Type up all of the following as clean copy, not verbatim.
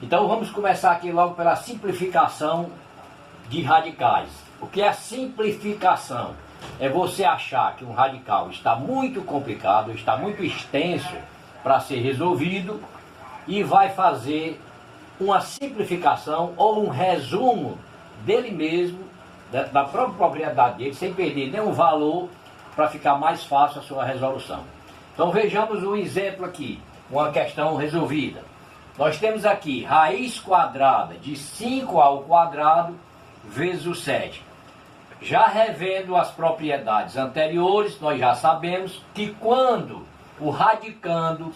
Então vamos começar aqui logo pela simplificação de radicais. O que é a simplificação? É você achar que um radical está muito complicado, está muito extenso para ser resolvido e vai fazer uma simplificação ou um resumo dele mesmo, da própria propriedade dele, sem perder nenhum valor, para ficar mais fácil a sua resolução. Então vejamos um exemplo aqui, uma questão resolvida. Nós temos aqui raiz quadrada de 5 ao quadrado vezes o 7. Já revendo as propriedades anteriores, nós já sabemos que quando o radicando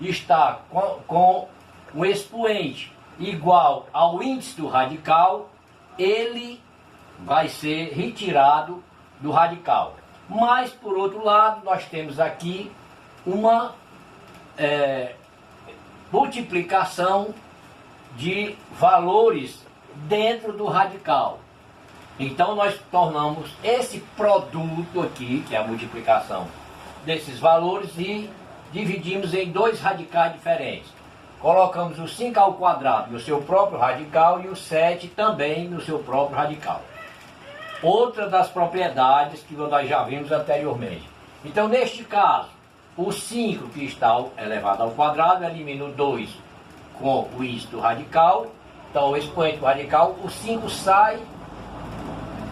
está com um expoente igual ao índice do radical, ele vai ser retirado do radical. Mas, por outro lado, nós temos aqui uma multiplicação de valores dentro do radical. Então nós tornamos esse produto aqui, que é a multiplicação desses valores, e dividimos em dois radicais diferentes. Colocamos o 5 ao quadrado no seu próprio radical e o 7 também no seu próprio radical. Outra das propriedades que nós já vimos anteriormente. Então neste caso, o 5 que está elevado ao quadrado elimina o 2 com o índice do radical. Então o expoente do radical, o 5 sai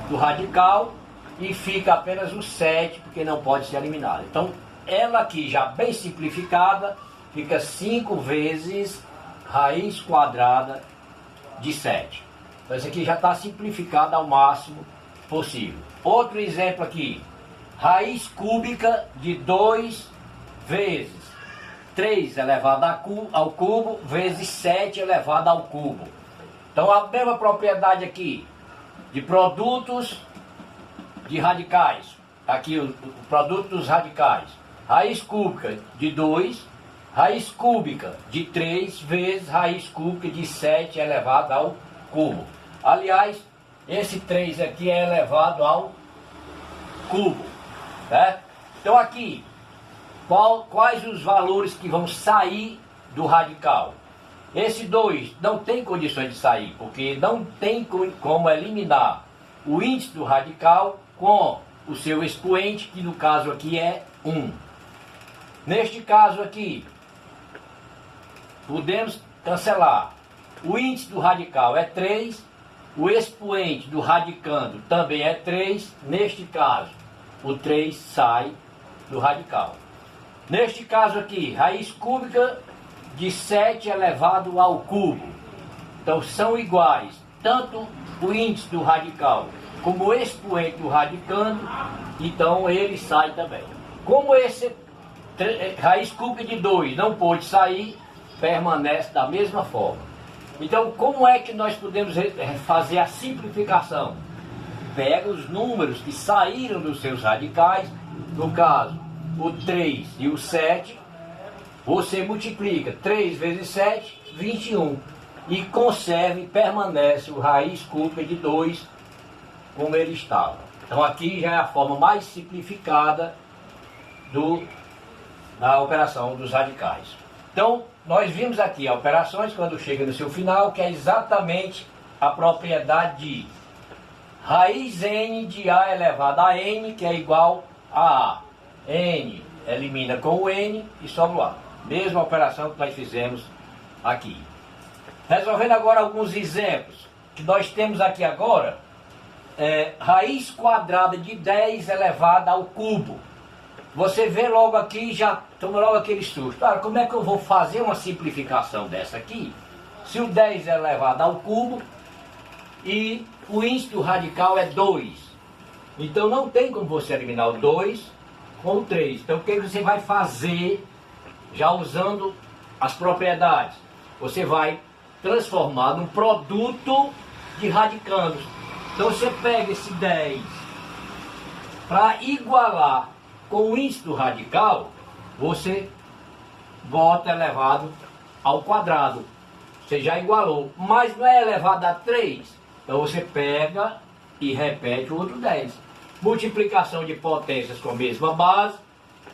do radical e fica apenas o 7, porque não pode ser eliminado. Então ela aqui já bem simplificada, fica 5 vezes raiz quadrada de 7. Então isso aqui já está simplificado ao máximo possível. Outro exemplo aqui, raiz cúbica de 2 vezes 3 elevado ao cubo vezes 7 elevado ao cubo. Então a mesma propriedade aqui de produtos de radicais. Aqui o produto dos radicais. Raiz cúbica de 2, raiz cúbica de 3 vezes raiz cúbica de 7 elevado ao cubo. Aliás, esse 3 aqui é elevado ao cubo, certo? Então aqui, quais os valores que vão sair do radical? Esse 2 não tem condições de sair, porque não tem como eliminar o índice do radical com o seu expoente, que no caso aqui é 1. Neste caso aqui, podemos cancelar. O índice do radical é 3, o expoente do radicando também é 3. Neste caso, o 3 sai do radical. Neste caso aqui, raiz cúbica de 7 elevado ao cubo. Então são iguais, tanto o índice do radical como o expoente do radicando, então ele sai também. Como esse raiz cúbica de 2 não pôde sair, permanece da mesma forma. Então como é que nós podemos fazer a simplificação? Pega os números que saíram dos seus radicais, no caso o 3 e o 7, você multiplica 3 vezes 7, 21. E conserve, permanece o raiz cúbica de 2 como ele estava. Então aqui já é a forma mais simplificada da operação dos radicais. Então nós vimos aqui as operações quando chega no seu final, que é exatamente a propriedade de raiz n de a elevado a n, que é igual a a. N elimina com o n e sobra o a. Mesma operação que nós fizemos aqui. Resolvendo agora alguns exemplos que nós temos aqui agora. Raiz quadrada de 10 elevada ao cubo. Você vê logo aqui, já toma logo aquele susto. Ah, como é que eu vou fazer uma simplificação dessa aqui? Se o 10 é elevado ao cubo e o índice do radical é 2. Então não tem como você eliminar o 2 com o 3. Então o que você vai fazer, já usando as propriedades? Você vai transformar num produto de radicandos. Então você pega esse 10 para igualar com o índice do radical, você bota elevado ao quadrado. Você já igualou, mas não é elevado a 3. Então você pega e repete o outro 10. Multiplicação de potências com a mesma base,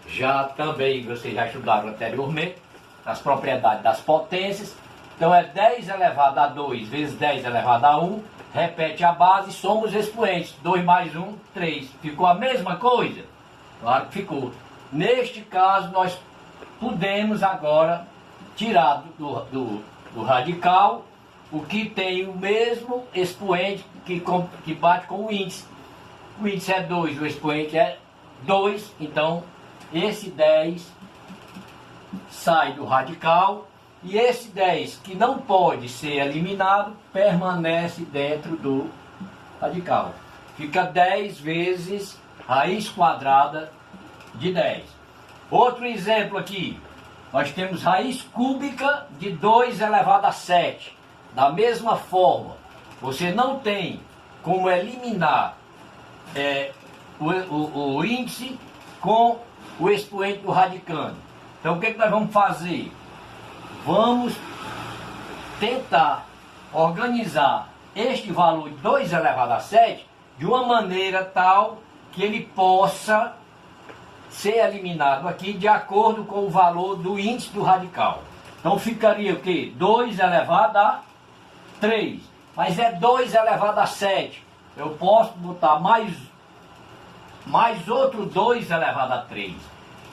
já também vocês já estudaram anteriormente, as propriedades das potências. Então é 10 elevado a 2 vezes 10 elevado a 1. Repete a base, somos expoentes. 2 mais 1, 3. Ficou a mesma coisa? Claro que ficou. Neste caso, nós podemos agora tirar do radical o que tem o mesmo expoente que bate com o índice. O índice é 2, o expoente é 2. Então, esse 10 sai do radical. E esse 10 que não pode ser eliminado, permanece dentro do radical. Fica 10 vezes raiz quadrada de 10. Outro exemplo aqui. Nós temos raiz cúbica de 2 elevado a 7. Da mesma forma, você não tem como eliminar o índice com o expoente do radicando. Então o que nós vamos fazer? Vamos tentar organizar este valor de 2 elevado a 7 de uma maneira tal que ele possa ser eliminado aqui de acordo com o valor do índice do radical. Então ficaria o quê? 2 elevado a 3. Mas é 2 elevado a 7. Eu posso botar mais outro 2 elevado a 3.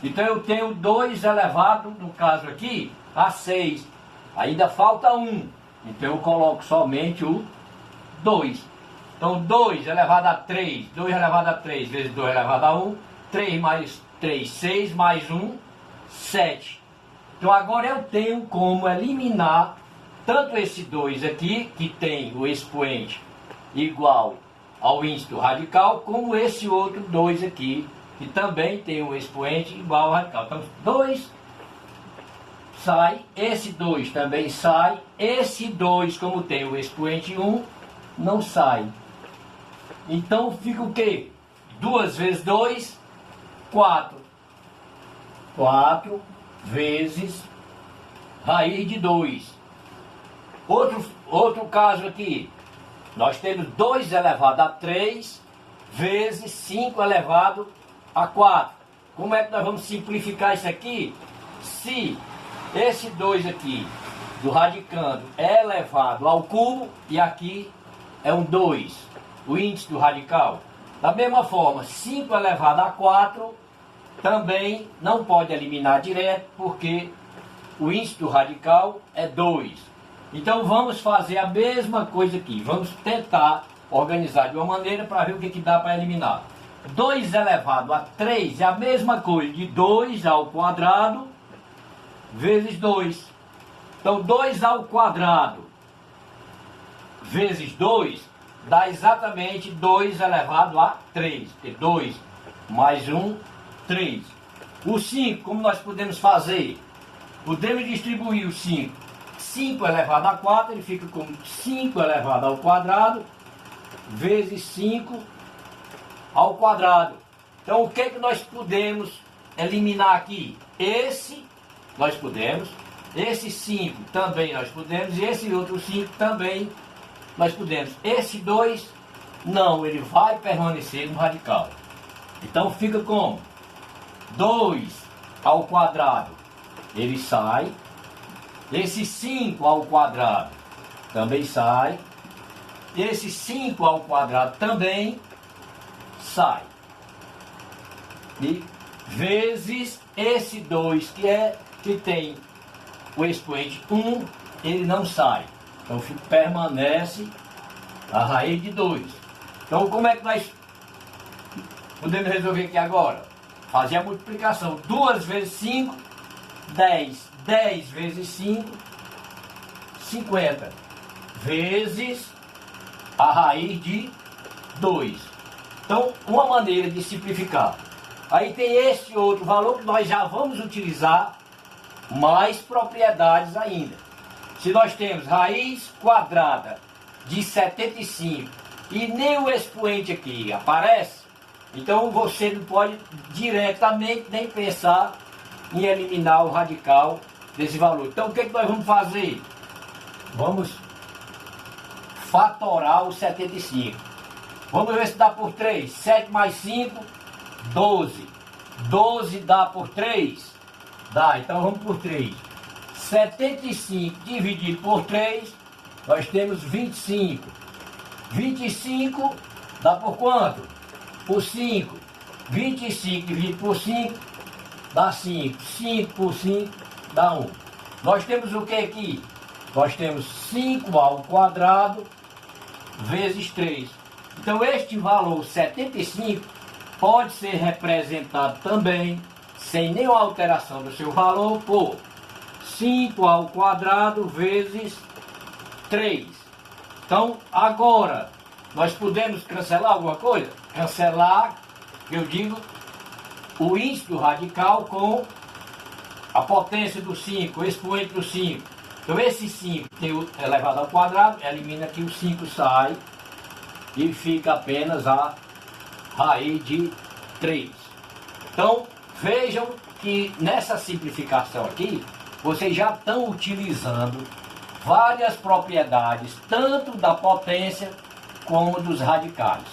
Então eu tenho 2 elevado, no caso aqui, a 6. Ainda falta 1. Então eu coloco somente o 2. Então 2 elevado a 3. 2 elevado a 3 vezes 2 elevado a 1. 3 mais 3, 6 mais 1, 7. Então agora eu tenho como eliminar tanto esse 2 aqui, que tem o expoente igual ao índice do radical, como esse outro 2 aqui, que também tem o expoente igual ao radical. Então 2 sai, esse 2 também sai, esse 2, como tem o expoente 1, não sai. Então fica o quê? 2 vezes 2, 4. 4 vezes raiz de 2. Outro caso aqui, nós temos 2 elevado a 3 vezes 5 elevado a 4. Como é que nós vamos simplificar isso aqui? Se esse 2 aqui do radicando é elevado ao cubo e aqui é um 2, o índice do radical. Da mesma forma, 5 elevado a 4 também não pode eliminar direto, porque o índice do radical é 2. Então vamos fazer a mesma coisa aqui. Vamos tentar organizar de uma maneira para ver o que dá para eliminar. 2 elevado a 3 é a mesma coisa de 2 ao quadrado vezes 2. Então 2 ao quadrado vezes 2 dá exatamente 2 elevado a 3. Porque 2 mais 1, 3. O 5, como nós podemos fazer? Podemos distribuir o 5. 5 elevado a 4, ele fica como 5 elevado ao quadrado vezes 5 ao quadrado. Então o que nós podemos eliminar aqui? Esse nós podemos, esse 5 também nós podemos, e esse outro 5 também nós podemos. Esse 2 não, ele vai permanecer no radical. Então fica como? 2 ao quadrado, ele sai. Esse 5 ao quadrado também sai. Esse 5 ao quadrado também sai. E vezes esse 2 que tem o expoente 1, ele não sai. Então permanece a raiz de 2. Então como é que nós podemos resolver aqui agora? Fazer a multiplicação. 2 vezes 5, 10. 10 vezes 5, 50. Vezes a raiz de 2. Então, uma maneira de simplificar. Aí tem esse outro valor que nós já vamos utilizar mais propriedades ainda. Se nós temos raiz quadrada de 75 e nem o expoente aqui aparece, então você não pode diretamente nem pensar em eliminar o radical desse valor. Então o que nós vamos fazer? Vamos fatorar o 75. Vamos ver se dá por 3. 7 mais 5, 12. 12 dá por 3? Dá, então vamos por 3. 75 dividido por 3, nós temos 25. 25 dá por quanto? Por 5. 25 dividido por 5 dá 5. 5 por 5 dá 1. Nós temos o que aqui? Nós temos 5 ao quadrado vezes 3. Então este valor 75 pode ser representado também, sem nenhuma alteração do seu valor, por 5 ao quadrado vezes 3. Então, agora, nós podemos cancelar alguma coisa? Cancelar, eu digo, o índice do radical com a potência do 5, o expoente do 5. Então, esse 5 tem o elevado ao quadrado, elimina aqui, o 5 sai e fica apenas a raiz de 3. Então, vejam que nessa simplificação aqui, vocês já estão utilizando várias propriedades, tanto da potência como dos radicais.